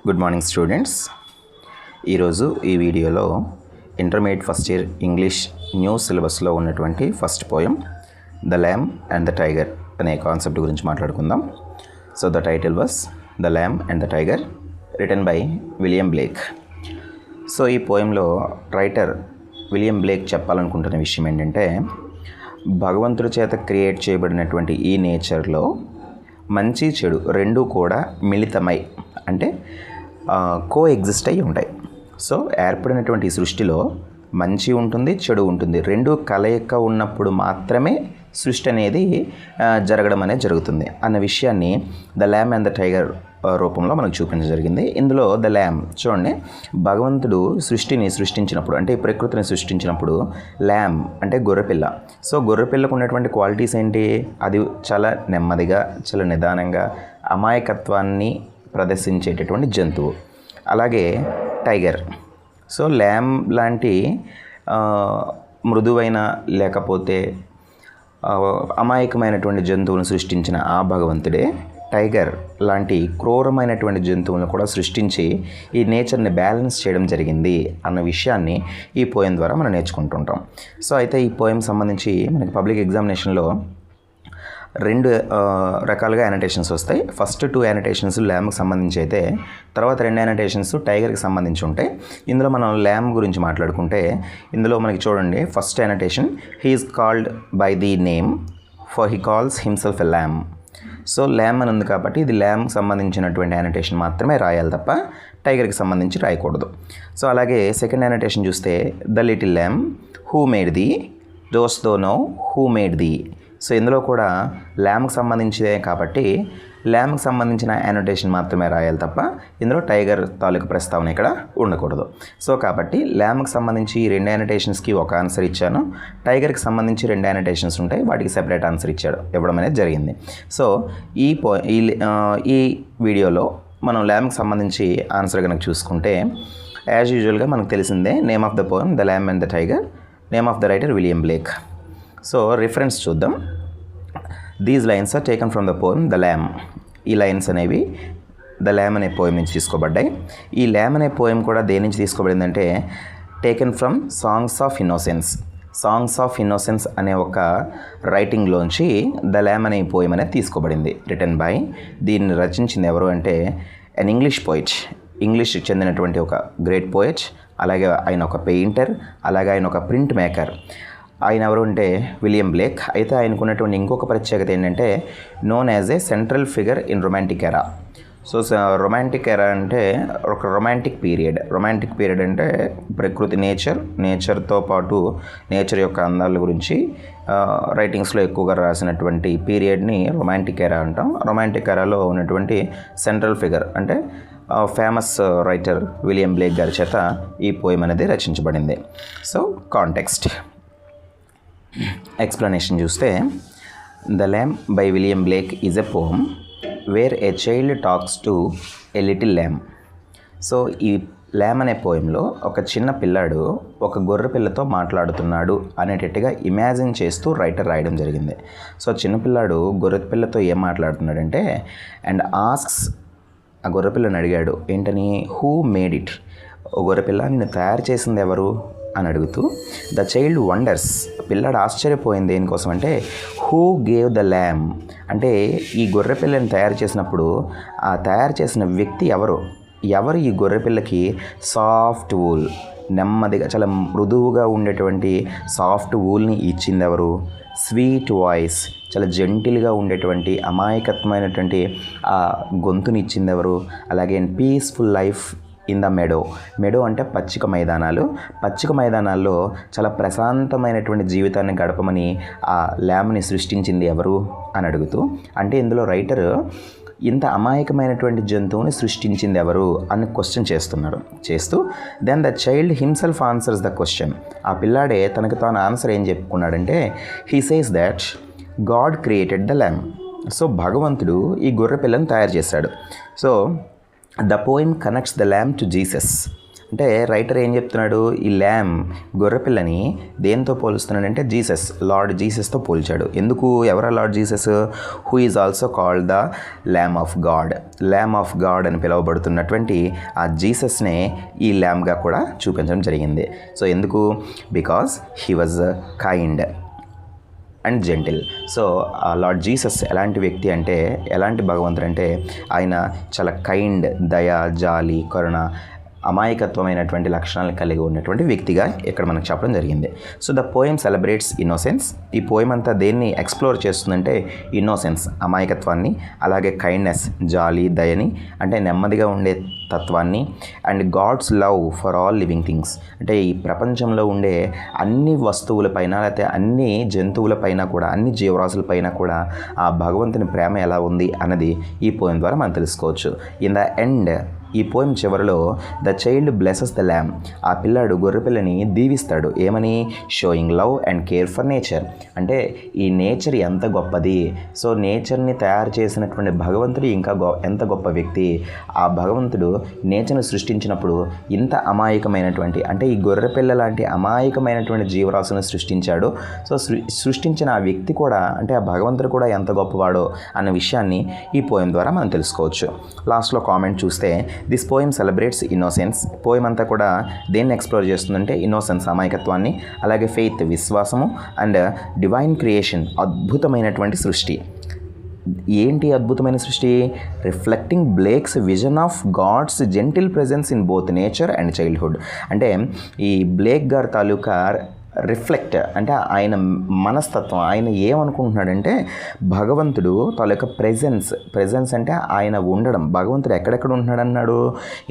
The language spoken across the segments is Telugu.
Good morning students. ఈరోజు ఈ వీడియోలో intermediate first year English new సిలబస్లో ఉన్నటువంటి first poem the lamb and the tiger అనే కాన్సెప్ట్ గురించి మాట్లాడుకుందాం. So the title was the lamb and the tiger, written by William Blake. So ఈ పోయంలో రైటర్ విలియం బ్లేక్ చెప్పాలనుకుంటున్న విషయం ఏంటంటే, భగవంతుడి చేత క్రియేట్ చేయబడినటువంటి ఈ నేచర్లో మంచి చెడు రెండూ కూడా మిళితమై అంటే కో ఎగ్జిస్ట్ అయి ఉంటాయి. సో ఏర్పడినటువంటి ఈ సృష్టిలో మంచి ఉంటుంది, చెడు ఉంటుంది. రెండు కలయిక ఉన్నప్పుడు మాత్రమే సృష్టి అనేది జరగడం అనేది జరుగుతుంది అన్న విషయాన్ని the lamb and the tiger రూపంలో మనకు చూపించడం జరిగింది. ఇందులో ద ల్యామ్ చూడండి, భగవంతుడు సృష్టిని సృష్టించినప్పుడు అంటే ఈ ప్రకృతిని సృష్టించినప్పుడు ల్యామ్ అంటే గొర్రెపిల్ల. సో గొర్రెపిల్లకు ఉన్నటువంటి క్వాలిటీస్ ఏంటి? అది చాలా నెమ్మదిగా, చాలా నిదానంగా అమాయకత్వాన్ని ప్రదర్శించేటటువంటి జంతువు. అలాగే టైగర్, సో ల్యామ్ లాంటి మృదువైన లేకపోతే అమాయకమైనటువంటి జంతువులను సృష్టించిన ఆ భగవంతుడే టైగర్ లాంటి క్రూరమైనటువంటి జంతువులను కూడా సృష్టించి ఈ నేచర్ని బ్యాలెన్స్ చేయడం జరిగింది అన్న విషయాన్ని ఈ పోయం ద్వారా మనం నేర్చుకుంటుంటాం. సో అయితే ఈ పోయం సంబంధించి మనకి పబ్లిక్ ఎగ్జామినేషన్లో రెండు రకాలుగా యానటేషన్స్ వస్తాయి. ఫస్ట్ 2 యానటేషన్స్ ల్యామ్కి సంబంధించి అయితే, తర్వాత 2 యానటేషన్స్ టైగర్కి సంబంధించి ఉంటాయి. ఇందులో మనం ల్యామ్ గురించి మాట్లాడుకుంటే ఇందులో మనకి చూడండి, first annotation, he is called by the name for he calls himself a lamb. So lamb అని ఉంది కాబట్టి ఇది ల్యామ్కి సంబంధించినటువంటి యానటేషన్ మాత్రమే రాయాలి తప్ప టైగర్కి సంబంధించి రాయకూడదు. సో అలాగే సెకండ్ యానటేషన్ చూస్తే, the little ల్యామ్ who made the, those though know who made the. So ఇందులో కూడా ల్యామ్కి సంబంధించిదే కాబట్టి ల్యామ్కి సంబంధించిన యానోటేషన్ మాత్రమే రాయాలి తప్ప ఇందులో టైగర్ తాలూకు ప్రస్తావన ఇక్కడ ఉండకూడదు. సో కాబట్టి ల్యామ్కి సంబంధించి 2 యానోటేషన్స్కి ఒక ఆన్సర్ ఇచ్చాను, టైగర్కి సంబంధించి 2 యానోటేషన్స్ ఉంటాయి, వాటికి సెపరేట్ ఆన్సర్ ఇవ్వడం అనేది జరిగింది. సో ఈ వీడియోలో మనం ల్యామ్కి సంబంధించి ఆన్సర్ కనుక చూసుకుంటే, యాజ్ యూజువల్గా మనకు తెలిసిందే, name of the poem the lamb and the tiger, name of the writer William Blake. So reference చూద్దాం. These lines are taken from the poem the lamb. ఈ లైన్స్ అనేవి ద ల్యామ్ అనే పోయం నుంచి తీసుకోబడ్డాయి. ఈ ల్యామ్ అనే పోయం కూడా దేని నుంచి తీసుకోబడిందంటే, taken from songs of innocence. Songs of innocence అనే ఒక రైటింగ్లోంచి ద ల్యామ్ అనే పోయం అనేది తీసుకోబడింది, రిటన్ బై. దీన్ని రచించింది ఎవరు అంటే అన్ ఇంగ్లీష్ పోయిట్, ఇంగ్లీష్కి చెందినటువంటి ఒక గ్రేట్ పోయిట్. అలాగే ఆయన ఒక పెయింటర్, అలాగే ఆయన ఒక ప్రింట్ మేకర్. ఆయన ఎవరు అంటే విలియం బ్లేక్. అయితే ఆయనకు ఉన్నటువంటి ఇంకొక ప్రత్యేకత ఏంటంటే, known as a central figure in romantic ఎరా. సో రొమాంటిక్ ఎరా అంటే ఒక రొమాంటిక్ పీరియడ్ అంటే ప్రకృతి నేచర్తో పాటు నేచర్ యొక్క అందాల గురించి రైటింగ్స్లో ఎక్కువగా రాసినటువంటి పీరియడ్ని రొమాంటిక్ ఎరా అంటాం. రొమాంటిక్ ఎరాలో ఉన్నటువంటి సెంట్రల్ ఫిగర్ అంటే ఫేమస్ రైటర్ విలియం బ్లేక్ గారి చేత ఈ పోయం అనేది రచించబడింది. సో కాంటెక్స్ట్ ఎక్స్ప్లెనేషన్ చూస్తే, the lamb by William Blake is a poem where a child talks to a little lamb. So ఈ ల్యామ్ అనే పోయంలో ఒక చిన్న పిల్లాడు ఒక గొర్రె పిల్లతో మాట్లాడుతున్నాడు అనేటట్టుగా ఇమాజిన్ చేస్తూ రైటర్ రాయడం జరిగింది. సో చిన్నపిల్లాడు గొర్రె పిల్లతో ఏం మాట్లాడుతున్నాడంటే, అండ్ ఆస్క్స్, ఆ గొర్రెపిల్లని అడిగాడు ఏంటని, హూ మేడ్ ఇట్, గొర్రెపిల్ల నిన్ను తయారు చేసింది ఎవరు అని అడుగుతూ, ద చైల్డ్ వండర్స్, పిల్లాడు ఆశ్చర్యపోయింది దేనికోసం అంటే, హూ గేవ్ ద ల్యామ్, అంటే ఈ గొర్రెపిల్లని తయారు చేసినప్పుడు ఆ తయారు చేసిన వ్యక్తి ఎవరు ఈ గొర్రెపిల్లకి సాఫ్ట్ వూల్, నెమ్మదిగా చాలా మృదువుగా ఉండేటువంటి సాఫ్ట్ వూల్ని ఇచ్చింది ఎవరు, స్వీట్ వాయిస్, చాలా జెంటిల్గా ఉండేటువంటి అమాయకత్వమైనటువంటి ఆ గొంతుని ఇచ్చింది ఎవరు, అలాగే పీస్ఫుల్ లైఫ్ ఇన్ ద మెడో అంటే పచ్చిక మైదానాల్లో చాలా ప్రశాంతమైనటువంటి జీవితాన్ని గడపమని ఆ ల్యామ్ని సృష్టించింది ఎవరు అని అడుగుతూ, అంటే ఇందులో రైటర్ ఇంత అమాయకమైనటువంటి జంతువుని సృష్టించింది ఎవరు అని క్వశ్చన్ చేస్తూ then the child himself answers the question. ఆ పిల్లాడే తనకు తాను ఆన్సర్ ఏం చెప్పుకున్నాడంటే, he says that God created the lamb. So భగవంతుడు ఈ గొర్రె పిల్లని తయారు చేశాడు. So the poem connects the lamb to Jesus. అంటే రైటర్ ఏం చెప్తున్నాడు, ఈ ల్యామ్ గొర్రెపిల్లని దేంతో పోలుస్తున్నాడంటే జీసస్, లార్డ్ జీసస్తో పోల్చాడు. ఎందుకు, ఎవరా lord Jesus? Who is also called the ల్యామ్ of God. ల్యామ్ of God అని పిలువబడుతున్నటువంటి ఆ జీసస్నే ఈ ల్యామ్గా కూడా చూపించడం జరిగింది. సో ఎందుకు, because he was kind and gentle. So ఆ లార్డ్ జీసస్ ఎలాంటి వ్యక్తి అంటే, ఎలాంటి భగవంతుడు అంటే, ఆయన చాలా కైండ్, దయ, జాలి, కరుణ, అమాయకత్వమైనటువంటి లక్షణాలు కలిగి ఉన్నటువంటి వ్యక్తిగా ఇక్కడ మనకు చెప్పడం జరిగింది. So the poem celebrates innocence. ఈ పోయం అంతా దేన్ని ఎక్స్ప్లోర్ చేస్తుందంటే ఇన్నోసెన్స్, అమాయకత్వాన్ని, అలాగే కైండ్నెస్, జాలి, దయని, అంటే నెమ్మదిగా ఉండే తత్వాన్ని, and God's love for all living things. అంటే ఈ ప్రపంచంలో ఉండే అన్ని వస్తువులపైన, లేకపోతే అన్ని జంతువులపైన కూడా, అన్ని జీవరాశులపైన కూడా ఆ భగవంతుని ప్రేమ ఎలా ఉంది అన్నది ఈ పోయం ద్వారా మనం తెలుసుకోవచ్చు. ఇన్ ద ఎండ్, ఈ పోయం చివరిలో ద చైల్డ్ బ్లెసెస్ ద ల్యామ్. ఆ పిల్లాడు గొర్రెపిల్లని దీవిస్తాడు. ఏమని? Sowing love and care for nature. అంటే ఈ నేచర్ ఎంత గొప్పది, సో నేచర్ని తయారు చేసినటువంటి భగవంతుడు ఇంకా ఎంత గొప్ప వ్యక్తి. ఆ భగవంతుడు నేచర్ని సృష్టించినప్పుడు ఇంత అమాయకమైనటువంటి, అంటే ఈ గొర్రెపిల్ల లాంటి అమాయకమైనటువంటి జీవరాశులను సృష్టించాడు. సో సృష్టించిన ఆ వ్యక్తి కూడా, అంటే ఆ భగవంతుడు కూడా ఎంత గొప్పవాడో అన్న విషయాన్ని ఈ పోయం ద్వారా మనం తెలుసుకోవచ్చు. లాస్ట్లో కామెంట్ చూస్తే, this poem celebrates innocence. Poem అంతా కూడా దేన్ని ఎక్స్ప్లోర్ చేస్తుందంటే ఇన్నోసెన్స్, అమాయకత్వాన్ని, అలాగే ఫెయిత్, విశ్వాసము, అండ్ డివైన్ క్రియేషన్, అద్భుతమైనటువంటి సృష్టి. ఏంటి అద్భుతమైన సృష్టి? Reflecting Blake's vision of God's gentle presence in both nature and childhood. అంటే ఈ బ్లేక్ గారి తాలూకా రిఫ్లెక్ట్, అంటే ఆయన మనస్తత్వం, ఆయన ఏమనుకుంటున్నాడంటే భగవంతుడు తాలూకా ప్రెజెన్స్ అంటే ఆయన ఉండడం, భగవంతుడు ఎక్కడెక్కడ ఉంటున్నాడు అన్నాడు,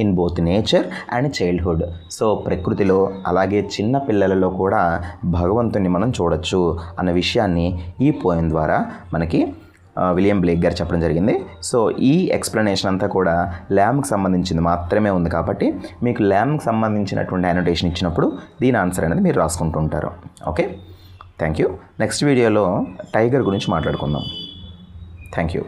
in both nature and childhood. So ప్రకృతిలో అలాగే చిన్న పిల్లలలో కూడా భగవంతుని మనం చూడొచ్చు అన్న విషయాన్ని ఈ పోయం ద్వారా మనకి విలియం బ్లేక్ గారు చెప్పడం జరిగింది. సో ఈ ఎక్స్ప్లెనేషన్ అంతా కూడా ల్యామ్కి సంబంధించింది మాత్రమే ఉంది కాబట్టి మీకు ల్యామ్కి సంబంధించినటువంటి అనోటేషన్ ఇచ్చినప్పుడు దీని ఆన్సర్ అనేది మీరు రాసుకుంటూ ఉంటారు. Okay, thank you. నెక్స్ట్ వీడియోలో టైగర్ గురించి మాట్లాడుకుందాం. Thank you.